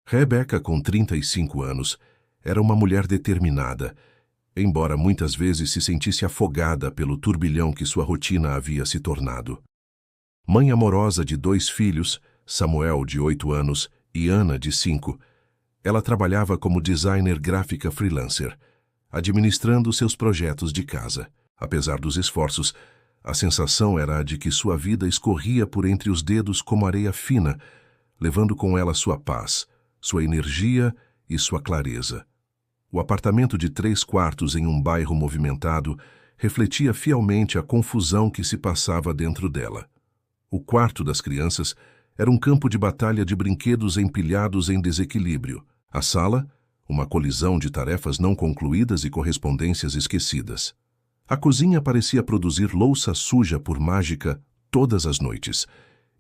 Rebecca, com 35 anos, era uma mulher determinada, embora muitas vezes se sentisse afogada pelo turbilhão que sua rotina havia se tornado. Mãe amorosa de 2 filhos, Samuel, de 8 anos, e Ana, de 5, ela trabalhava como designer gráfica freelancer, administrando seus projetos de casa. Apesar dos esforços, a sensação era a de que sua vida escorria por entre os dedos como areia fina, levando com ela sua paz, sua energia e sua clareza. O apartamento de 3 quartos em um bairro movimentado refletia fielmente a confusão que se passava dentro dela. O quarto das crianças era um campo de batalha de brinquedos empilhados em desequilíbrio. A sala, uma colisão de tarefas não concluídas e correspondências esquecidas. A cozinha parecia produzir louça suja por mágica todas as noites,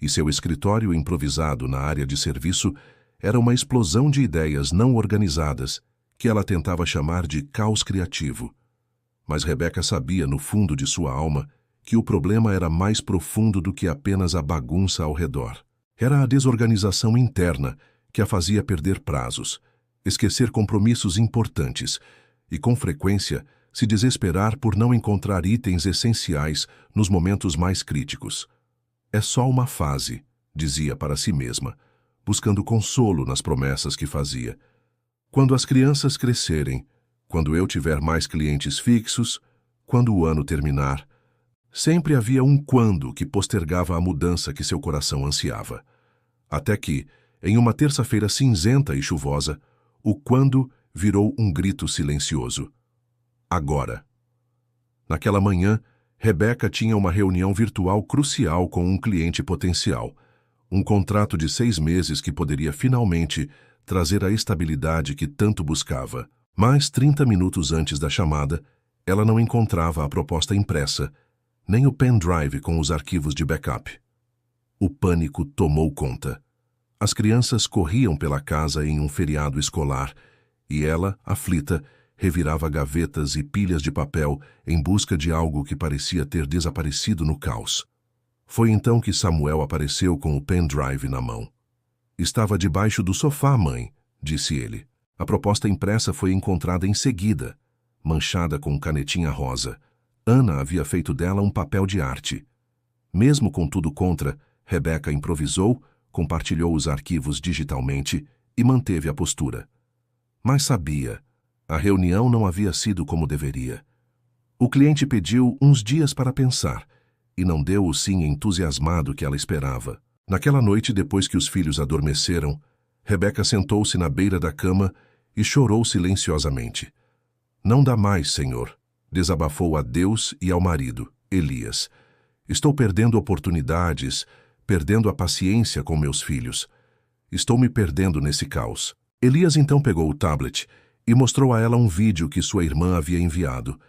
e seu escritório improvisado na área de serviço era uma explosão de ideias não organizadas que ela tentava chamar de caos criativo. Mas Rebecca sabia, no fundo de sua alma, que o problema era mais profundo do que apenas a bagunça ao redor. Era a desorganização interna que a fazia perder prazos, esquecer compromissos importantes e, com frequência, se desesperar por não encontrar itens essenciais nos momentos mais críticos. É só uma fase, dizia para si mesma, buscando consolo nas promessas que fazia. Quando as crianças crescerem, quando eu tiver mais clientes fixos, quando o ano terminar, sempre havia um quando que postergava a mudança que seu coração ansiava. Até que, em uma terça-feira cinzenta e chuvosa, o quando virou um grito silencioso. Agora. Naquela manhã, Rebecca tinha uma reunião virtual crucial com um cliente potencial, um contrato de 6 meses que poderia finalmente trazer a estabilidade que tanto buscava. Mas 30 minutos antes da chamada, ela não encontrava a proposta impressa, nem o pendrive com os arquivos de backup. O pânico tomou conta. As crianças corriam pela casa em um feriado escolar, e ela, aflita, revirava gavetas e pilhas de papel em busca de algo que parecia ter desaparecido no caos. Foi então que Samuel apareceu com o pendrive na mão. "Estava debaixo do sofá, mãe", disse ele. A proposta impressa foi encontrada em seguida, manchada com canetinha rosa. Ana havia feito dela um papel de arte. Mesmo com tudo contra, Rebecca improvisou, compartilhou os arquivos digitalmente e manteve a postura. Mas sabia, a reunião não havia sido como deveria. O cliente pediu uns dias para pensar e não deu o sim entusiasmado que ela esperava. Naquela noite, depois que os filhos adormeceram, Rebecca sentou-se na beira da cama e chorou silenciosamente. "Não dá mais, Senhor", desabafou a Deus e ao marido, Elias. "Estou perdendo oportunidades, perdendo a paciência com meus filhos. Estou me perdendo nesse caos." Elias então pegou o tablet e mostrou a ela um vídeo que sua irmã havia enviado,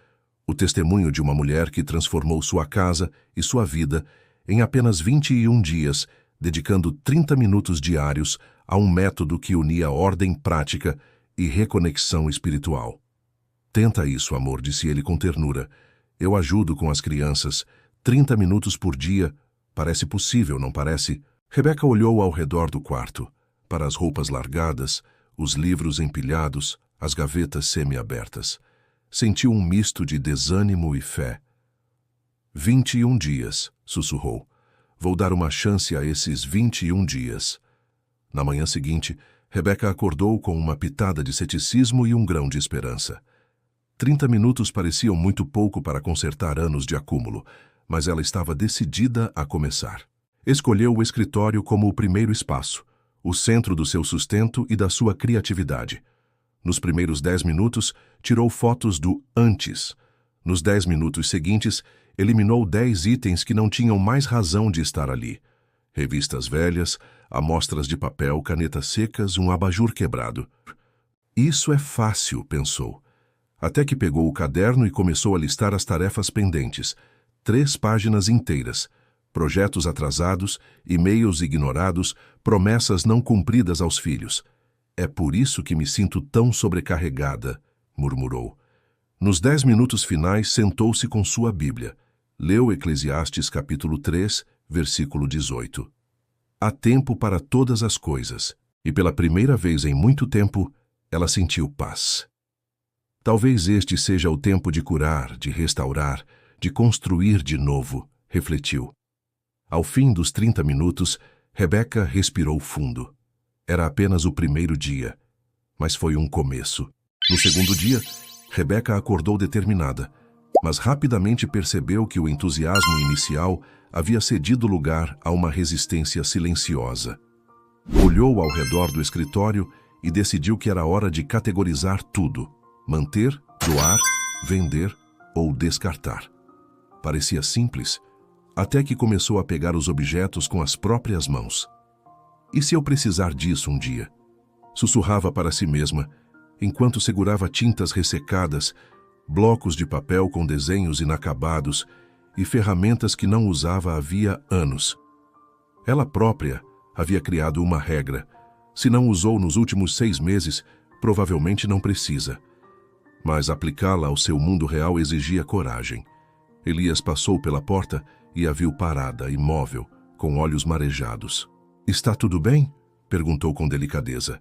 o testemunho de uma mulher que transformou sua casa e sua vida em apenas 21 dias, dedicando 30 minutos diários a um método que unia ordem prática e reconexão espiritual. "Tenta isso, amor", disse ele com ternura. "Eu ajudo com as crianças. 30 minutos por dia. Parece possível, não parece?" Rebecca olhou ao redor do quarto, para as roupas largadas, os livros empilhados, as gavetas semi-abertas. Sentiu um misto de desânimo e fé. 21 dias, sussurrou. "Vou dar uma chance a esses 21 dias. Na manhã seguinte, Rebecca acordou com uma pitada de ceticismo e um grão de esperança. 30 minutos pareciam muito pouco para consertar anos de acúmulo, mas ela estava decidida a começar. Escolheu o escritório como o primeiro espaço, o centro do seu sustento e da sua criatividade. Nos primeiros 10 minutos, tirou fotos do antes. Nos 10 minutos seguintes, eliminou 10 itens que não tinham mais razão de estar ali. Revistas velhas, amostras de papel, canetas secas, um abajur quebrado. "Isso é fácil", pensou. Até que pegou o caderno e começou a listar as tarefas pendentes. 3 páginas inteiras. Projetos atrasados, e-mails ignorados, promessas não cumpridas aos filhos. "É por isso que me sinto tão sobrecarregada", murmurou. Nos 10 minutos finais, sentou-se com sua Bíblia. Leu Eclesiastes capítulo 3, versículo 18. "Há tempo para todas as coisas, E pela primeira vez em muito tempo, ela sentiu paz. Talvez este seja o tempo de curar, de restaurar, de construir de novo, refletiu. Ao fim dos 30 minutos, Rebeca respirou fundo. Era apenas o primeiro dia, mas foi um começo. No segundo dia, Rebeca acordou determinada, mas rapidamente percebeu que o entusiasmo inicial havia cedido lugar a uma resistência silenciosa. Olhou ao redor do escritório e decidiu que era hora de categorizar tudo: manter, doar, vender ou descartar. Parecia simples, até que começou a pegar os objetos com as próprias mãos. E se eu precisar disso um dia? Sussurrava para si mesma, enquanto segurava tintas ressecadas, blocos de papel com desenhos inacabados e ferramentas que não usava havia anos. Ela própria havia criado uma regra: se não usou nos últimos 6 meses, provavelmente não precisa. Mas aplicá-la ao seu mundo real exigia coragem. Elias passou pela porta e a viu parada, imóvel, com olhos marejados. "Está tudo bem?" perguntou com delicadeza.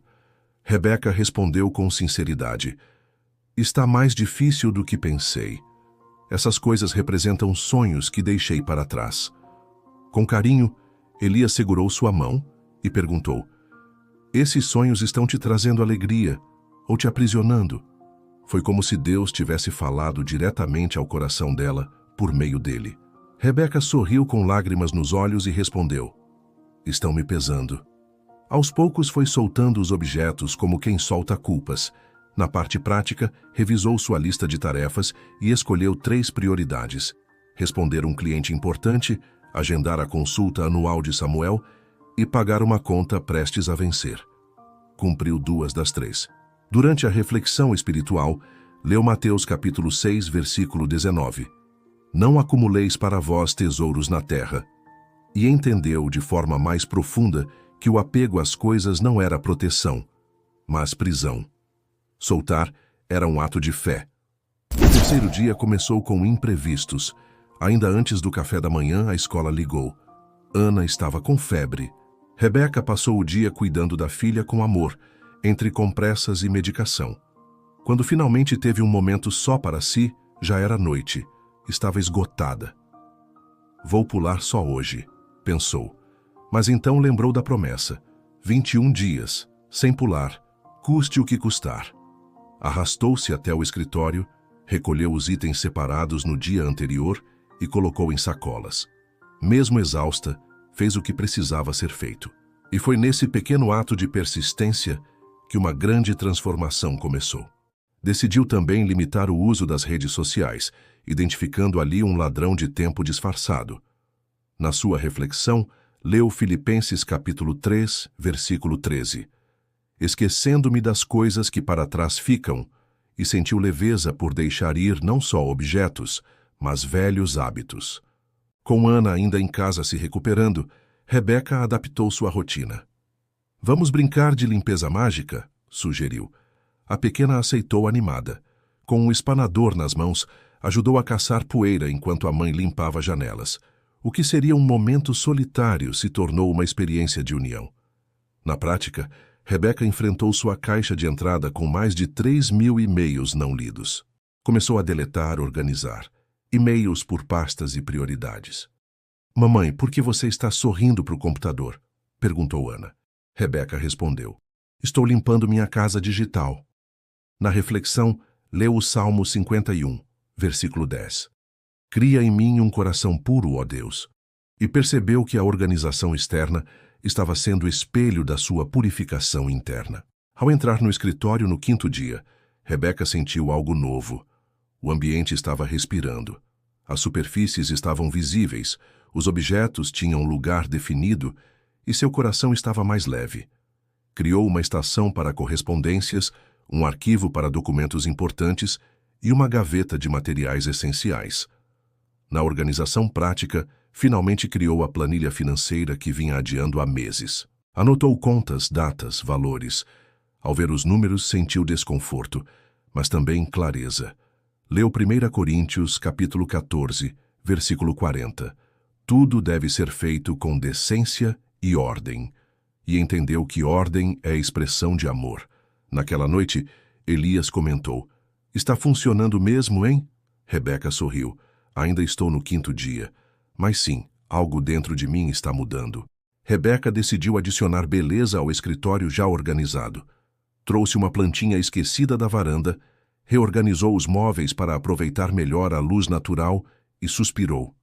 Rebeca respondeu com sinceridade. "Está mais difícil do que pensei. Essas coisas representam sonhos que deixei para trás." Com carinho, Elias segurou sua mão e perguntou: "Esses sonhos estão te trazendo alegria ou te aprisionando?" Foi como se Deus tivesse falado diretamente ao coração dela por meio dele. Rebeca sorriu com lágrimas nos olhos e respondeu: "Estão me pesando." Aos poucos foi soltando os objetos como quem solta culpas. Na parte prática, revisou sua lista de tarefas e escolheu 3 prioridades: responder um cliente importante, agendar a consulta anual de Samuel e pagar uma conta prestes a vencer. Cumpriu 2 das 3. Durante a reflexão espiritual, leu Mateus capítulo 6, versículo 19. "Não acumuleis para vós tesouros na terra." E entendeu de forma mais profunda que o apego às coisas não era proteção, mas prisão. Soltar era um ato de fé. O terceiro dia começou com imprevistos. Ainda antes do café da manhã, a escola ligou. Ana estava com febre. Rebeca passou o dia cuidando da filha com amor, entre compressas e medicação. Quando finalmente teve um momento só para si, já era noite. Estava esgotada. "Vou pular só hoje", pensou. Mas então lembrou da promessa: 21 dias, sem pular, custe o que custar. Arrastou-se até o escritório, recolheu os itens separados no dia anterior e colocou em sacolas. Mesmo exausta, fez o que precisava ser feito. E foi nesse pequeno ato de persistência que uma grande transformação começou. Decidiu também limitar o uso das redes sociais, identificando ali um ladrão de tempo disfarçado. Na sua reflexão, leu Filipenses capítulo 3, versículo 13. "Esquecendo-me das coisas que para trás ficam", e sentiu leveza por deixar ir não só objetos, mas velhos hábitos. Com Ana ainda em casa se recuperando, Rebeca adaptou sua rotina. "Vamos brincar de limpeza mágica?", sugeriu. A pequena aceitou animada. Com um espanador nas mãos, ajudou a caçar poeira enquanto a mãe limpava janelas. O que seria um momento solitário se tornou uma experiência de união. Na prática, Rebeca enfrentou sua caixa de entrada com mais de 3.000 e-mails não lidos. Começou a deletar, organizar. E-mails por pastas e prioridades. "Mamãe, por que você está sorrindo para o computador?", perguntou Ana. Rebeca respondeu: "Estou limpando minha casa digital." Na reflexão, leu o Salmo 51, versículo 10. "Cria em mim um coração puro, ó Deus." E percebeu que a organização externa estava sendo espelho da sua purificação interna. Ao entrar no escritório no 5º dia, Rebeca sentiu algo novo. O ambiente estava respirando. As superfícies estavam visíveis, os objetos tinham lugar definido e seu coração estava mais leve. Criou uma estação para correspondências, um arquivo para documentos importantes e uma gaveta de materiais essenciais. Na organização prática, finalmente criou a planilha financeira que vinha adiando há meses. Anotou contas, datas, valores. Ao ver os números, sentiu desconforto, mas também clareza. Leu 1 Coríntios, capítulo 14, versículo 40. "Tudo deve ser feito com decência e ordem." e entendeu que ordem é expressão de amor. Naquela noite, Elias comentou: "Está funcionando mesmo, hein?" Rebeca sorriu. "Ainda estou no 5º dia. Mas sim, algo dentro de mim está mudando." Rebeca decidiu adicionar beleza ao escritório já organizado. Trouxe uma plantinha esquecida da varanda, reorganizou os móveis para aproveitar melhor a luz natural e suspirou.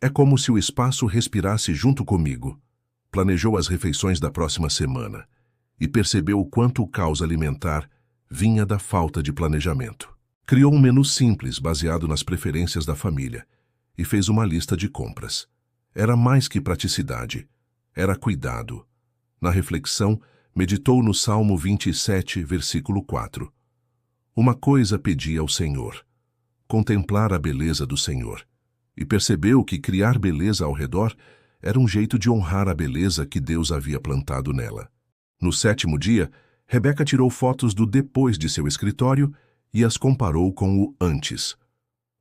"É como se o espaço respirasse junto comigo." Planejou as refeições da próxima semana e percebeu o quanto o caos alimentar vinha da falta de planejamento. Criou um menu simples baseado nas preferências da família e fez uma lista de compras. Era mais que praticidade, era cuidado. Na reflexão, meditou no Salmo 27, versículo 4. Uma coisa pedi ao Senhor: contemplar a beleza do Senhor. E percebeu que criar beleza ao redor era um jeito de honrar a beleza que Deus havia plantado nela. No 7º dia, Rebeca tirou fotos do depois de seu escritório e as comparou com o antes.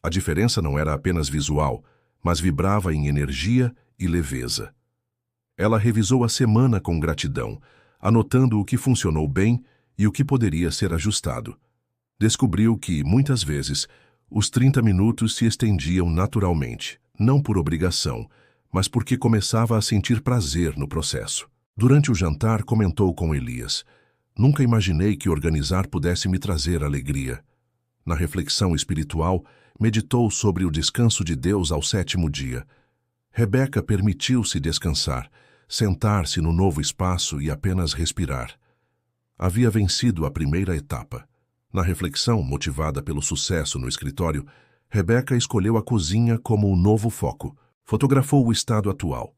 A diferença não era apenas visual, mas vibrava em energia e leveza. Ela revisou a semana com gratidão, anotando o que funcionou bem e o que poderia ser ajustado. Descobriu que, muitas vezes, os 30 minutos se estendiam naturalmente, não por obrigação, mas porque começava a sentir prazer no processo. Durante o jantar, comentou com Elias: "Nunca imaginei que organizar pudesse me trazer alegria." Na reflexão espiritual, meditou sobre o descanso de Deus ao 7º dia. Rebeca permitiu-se descansar, sentar-se no novo espaço e apenas respirar. Havia vencido a primeira etapa. Na reflexão, motivada pelo sucesso no escritório, Rebeca escolheu a cozinha como o novo foco. Fotografou o estado atual: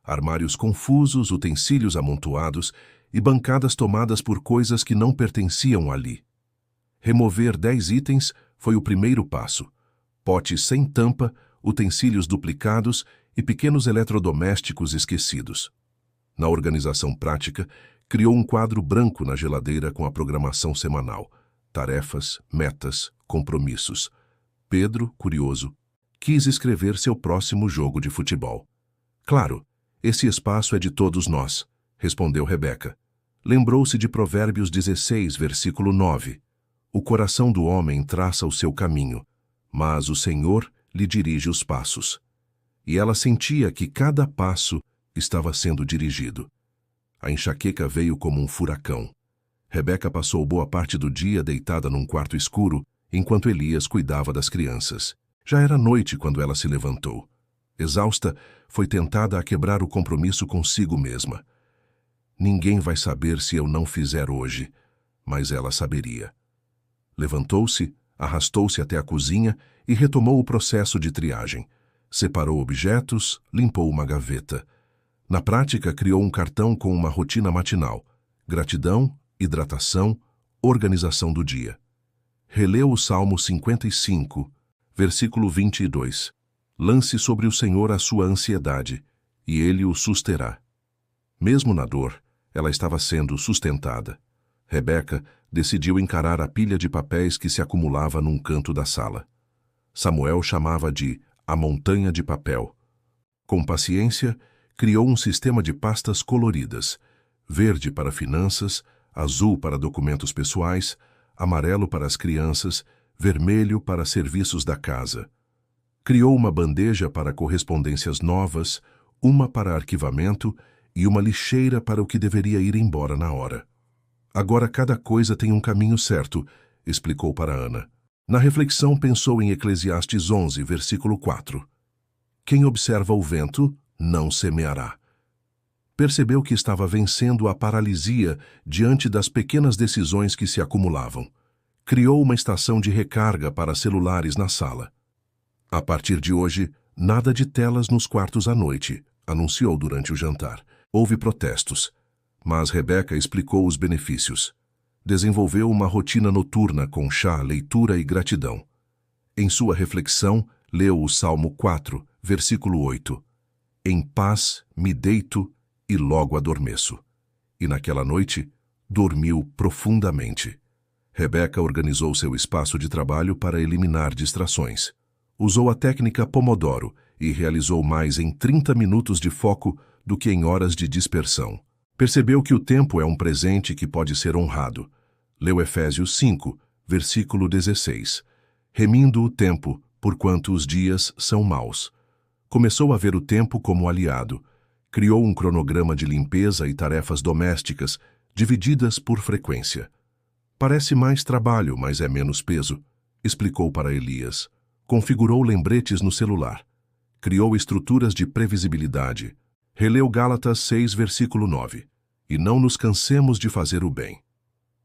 armários confusos, utensílios amontoados e bancadas tomadas por coisas que não pertenciam ali. Remover 10 itens foi o primeiro passo: potes sem tampa, utensílios duplicados e pequenos eletrodomésticos esquecidos. Na organização prática, criou um quadro branco na geladeira com a programação semanal: tarefas, metas, compromissos. Pedro, curioso, quis escrever seu próximo jogo de futebol. "Claro, esse espaço é de todos nós", respondeu Rebeca. Lembrou-se de Provérbios 16, versículo 9. "O coração do homem traça o seu caminho, mas o Senhor lhe dirige os passos." E ela sentia que cada passo estava sendo dirigido. A enxaqueca veio como um furacão. Rebeca passou boa parte do dia deitada num quarto escuro, enquanto Elias cuidava das crianças. Já era noite quando ela se levantou. Exausta, foi tentada a quebrar o compromisso consigo mesma. "Ninguém vai saber se eu não fizer hoje", mas ela saberia. Levantou-se, arrastou-se até a cozinha e retomou o processo de triagem. Separou objetos, limpou uma gaveta. Na prática, criou um cartão com uma rotina matinal: gratidão, hidratação, organização do dia. Releu o Salmo 55, versículo 22. "Lance sobre o Senhor a sua ansiedade, e Ele o susterá." Mesmo na dor, ela estava sendo sustentada. Rebeca decidiu encarar a pilha de papéis que se acumulava num canto da sala. Samuel chamava de a montanha de papel. Com paciência, criou um sistema de pastas coloridas: verde para finanças, azul para documentos pessoais, amarelo para as crianças, vermelho para serviços da casa. Criou uma bandeja para correspondências novas, uma para arquivamento e uma lixeira para o que deveria ir embora na hora. "Agora cada coisa tem um caminho certo", explicou para Ana. Na reflexão, pensou em Eclesiastes 11, versículo 4. "Quem observa o vento não semeará." Percebeu que estava vencendo a paralisia diante das pequenas decisões que se acumulavam. Criou uma estação de recarga para celulares na sala. "A partir de hoje, nada de telas nos quartos à noite", anunciou durante o jantar. Houve protestos, mas Rebeca explicou os benefícios. Desenvolveu uma rotina noturna com chá, leitura e gratidão. Em sua reflexão, leu o Salmo 4, versículo 8. "Em paz me deito e logo adormeço." E naquela noite, dormiu profundamente. Rebeca organizou seu espaço de trabalho para eliminar distrações. Usou a técnica Pomodoro e realizou mais em 30 minutos de foco do que em horas de dispersão. Percebeu que o tempo é um presente que pode ser honrado. Leu Efésios 5, versículo 16. Remindo o tempo, porquanto os dias são maus. Começou a ver o tempo como aliado. Criou um cronograma de limpeza e tarefas domésticas, divididas por frequência. Parece mais trabalho, mas é menos peso, explicou para Elias. Configurou lembretes no celular. Criou estruturas de previsibilidade. Releu Gálatas 6, versículo 9. E não nos cansemos de fazer o bem.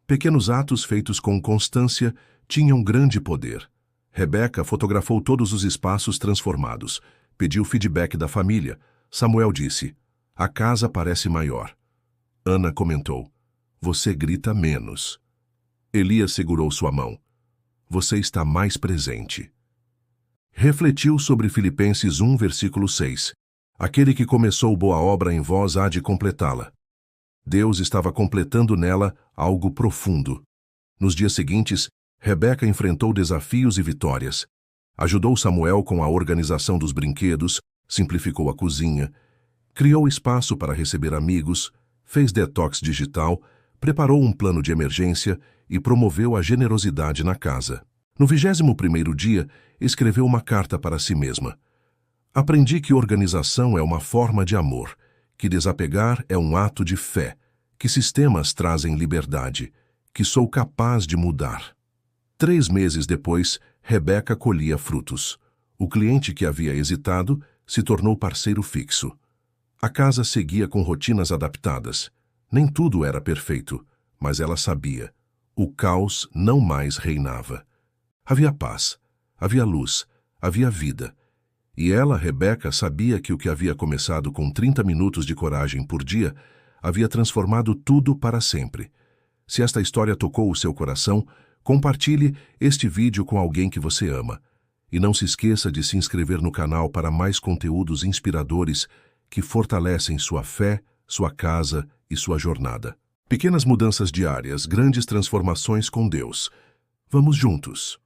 Pequenos atos feitos com constância tinham grande poder. Rebeca fotografou todos os espaços transformados. Pediu feedback da família. Samuel disse: "A casa parece maior." Ana comentou: "Você grita menos." Elias segurou sua mão: "Você está mais presente." Refletiu sobre Filipenses 1, versículo 6. Aquele que começou boa obra em vós há de completá-la. Deus estava completando nela algo profundo. Nos dias seguintes, Rebeca enfrentou desafios e vitórias. Ajudou Samuel com a organização dos brinquedos, simplificou a cozinha, criou espaço para receber amigos, fez detox digital, preparou um plano de emergência e promoveu a generosidade na casa. No 21º dia, escreveu uma carta para si mesma. Aprendi que organização é uma forma de amor, que desapegar é um ato de fé, que sistemas trazem liberdade, que sou capaz de mudar. 3 meses depois, Rebeca colhia frutos. O cliente que havia hesitado se tornou parceiro fixo. A casa seguia com rotinas adaptadas. Nem tudo era perfeito, mas ela sabia. O caos não mais reinava. Havia paz, havia luz, havia vida. E ela, Rebeca, sabia que o que havia começado com 30 minutos de coragem por dia havia transformado tudo para sempre. Se esta história tocou o seu coração, compartilhe este vídeo com alguém que você ama. E não se esqueça de se inscrever no canal para mais conteúdos inspiradores que fortalecem sua fé, sua casa e sua jornada. Pequenas mudanças diárias, grandes transformações com Deus. Vamos juntos.